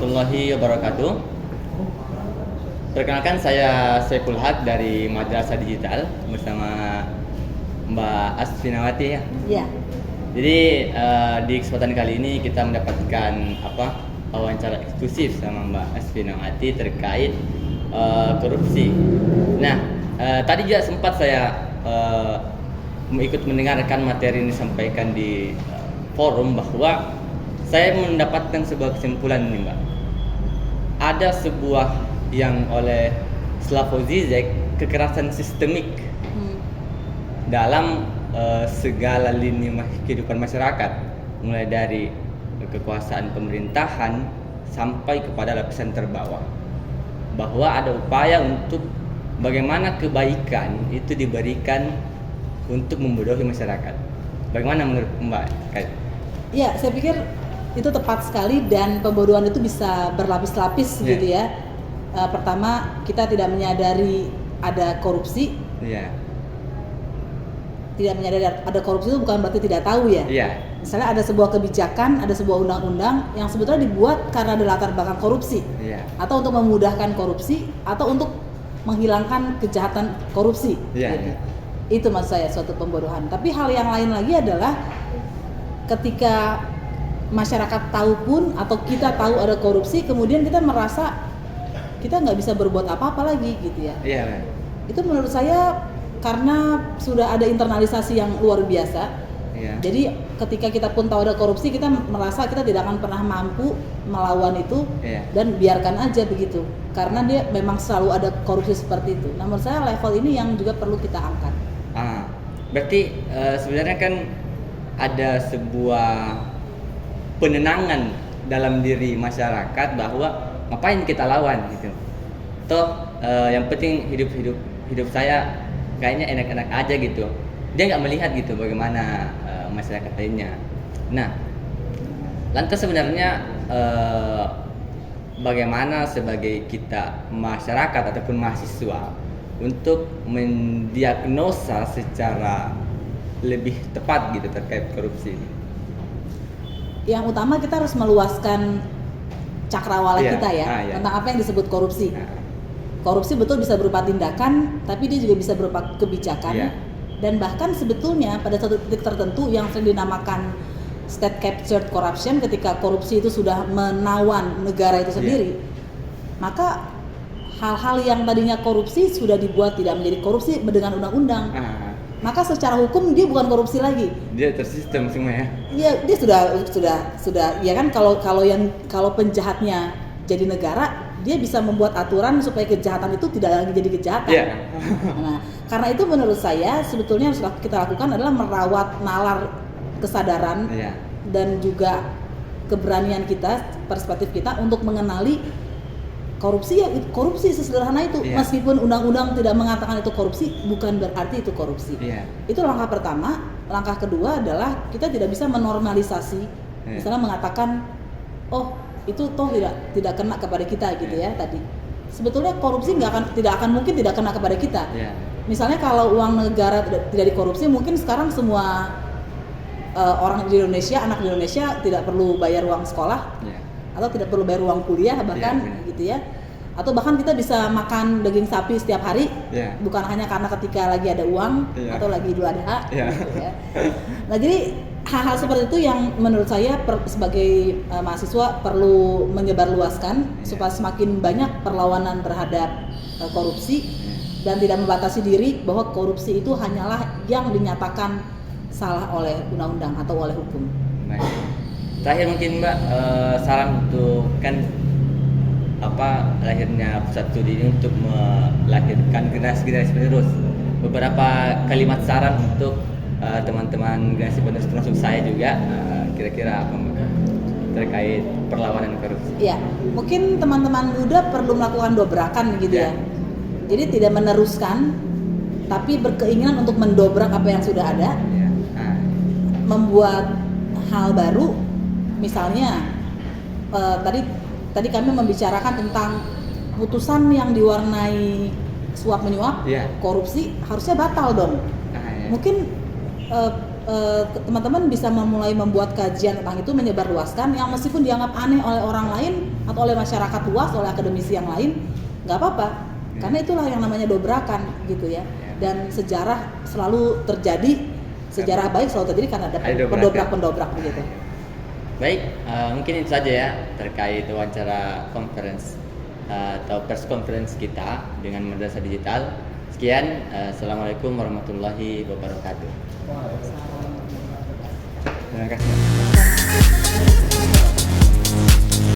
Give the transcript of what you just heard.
warahmatullahi wabarakatuh. Perkenalkan, saya Saiful Haq dari Madrasah Digital bersama Mbak Asfinawati ya. Iya. Jadi di kesempatan kali ini kita mendapatkan wawancara eksklusif sama Mbak Asfinawati terkait korupsi. Nah, tadi juga sempat saya ikut mendengarkan materi yang disampaikan di forum, bahwa saya mendapatkan sebuah kesimpulan nih Mbak. Ada sebuah yang oleh Slavoj Zizek, kekerasan sistemik dalam segala lini kehidupan masyarakat, mulai dari kekuasaan pemerintahan sampai kepada lapisan terbawah, bahwa ada upaya untuk bagaimana kebaikan itu diberikan untuk membodohi masyarakat. Bagaimana menurut Mbak? Ya, saya pikir itu tepat sekali, dan pembodohan itu bisa berlapis-lapis gitu ya. Pertama, kita tidak menyadari ada korupsi. Tidak menyadari ada korupsi itu bukan berarti tidak tahu ya. Misalnya ada sebuah kebijakan, ada sebuah undang-undang yang sebetulnya dibuat karena ada latar belakang korupsi, atau untuk memudahkan korupsi, atau untuk menghilangkan kejahatan korupsi. Gitu. Itu maksud saya suatu pembodohan. Tapi hal yang lain lagi adalah ketika masyarakat tahu pun, atau kita tahu ada korupsi, kemudian kita merasa kita nggak bisa berbuat apa-apa lagi gitu ya. Itu menurut saya karena sudah ada internalisasi yang luar biasa. Jadi ketika kita pun tahu ada korupsi, kita merasa kita tidak akan pernah mampu melawan itu, dan biarkan aja begitu, karena dia memang selalu ada korupsi seperti itu. Nah, menurut saya level ini yang juga perlu kita angkat. Berarti sebenarnya kan ada sebuah penenangan dalam diri masyarakat bahwa ngapain kita lawan gitu. Toh yang penting hidup saya kayaknya enak-enak aja gitu. Dia nggak melihat gitu bagaimana masyarakat lainnya. Nah, lantas sebenarnya bagaimana sebagai kita masyarakat ataupun mahasiswa untuk mendiagnosa secara lebih tepat gitu terkait korupsi ini? Yang utama kita harus meluaskan cakrawala kita tentang apa yang disebut korupsi. Korupsi betul bisa berupa tindakan, tapi dia juga bisa berupa kebijakan, dan bahkan sebetulnya pada satu titik tertentu yang sering dinamakan state captured corruption, ketika korupsi itu sudah menawan negara itu sendiri, maka hal-hal yang tadinya korupsi sudah dibuat tidak menjadi korupsi dengan undang-undang. Maka secara hukum dia bukan korupsi lagi. Dia tersistem semua ya. Iya, dia sudah ya kan, kalau penjahatnya jadi negara, dia bisa membuat aturan supaya kejahatan itu tidak lagi jadi kejahatan. Nah, karena itu menurut saya sebetulnya yang harus kita lakukan adalah merawat nalar kesadaran dan juga keberanian kita, perspektif kita untuk mengenali korupsi. Korupsi sesederhana itu. Meskipun undang-undang tidak mengatakan itu korupsi, bukan berarti itu korupsi. Itu langkah pertama. Langkah kedua adalah kita tidak bisa menormalisasi, misalnya mengatakan, oh itu toh tidak kena kepada kita gitu ya tadi. Sebetulnya korupsi tidak akan mungkin tidak kena kepada kita. Misalnya kalau uang negara tidak dikorupsi, mungkin sekarang semua orang di Indonesia, anak di Indonesia tidak perlu bayar uang sekolah, atau tidak perlu bayar uang kuliah bahkan gitu ya. Atau bahkan kita bisa makan daging sapi setiap hari, bukan hanya karena ketika lagi ada uang atau lagi Idul Adha gitu ya. Nah, jadi hal-hal seperti itu yang menurut saya sebagai mahasiswa perlu menyebarluaskan supaya semakin banyak perlawanan terhadap korupsi, dan tidak membatasi diri bahwa korupsi itu hanyalah yang dinyatakan salah oleh undang-undang atau oleh hukum. Baik. Terakhir mungkin Mbak, saran untuk lahirnya pusat studi ini untuk melahirkan generasi penerus. Beberapa kalimat saran untuk teman-teman generasi penerus termasuk saya juga, kira-kira apa Mbak terkait perlawanan korupsi? Ya, mungkin teman-teman muda perlu melakukan dobrakan gitu ya. Jadi tidak meneruskan, tapi berkeinginan untuk mendobrak apa yang sudah ada, membuat hal baru. Misalnya tadi kami membicarakan tentang putusan yang diwarnai suap menyuap, korupsi harusnya batal dong. Mungkin teman-teman bisa memulai membuat kajian tentang itu, menyebarluaskan yang meskipun dianggap aneh oleh orang lain atau oleh masyarakat luas, oleh akademisi yang lain, nggak apa-apa, karena itulah yang namanya dobrakan gitu ya. Dan sejarah selalu terjadi, sejarah baik selalu terjadi karena ada pendobrak-pendobrak begitu. Baik, mungkin itu saja ya terkait wawancara conference atau press conference kita dengan Madrasah Digital. Sekian, assalamualaikum warahmatullahi wabarakatuh. Terima kasih.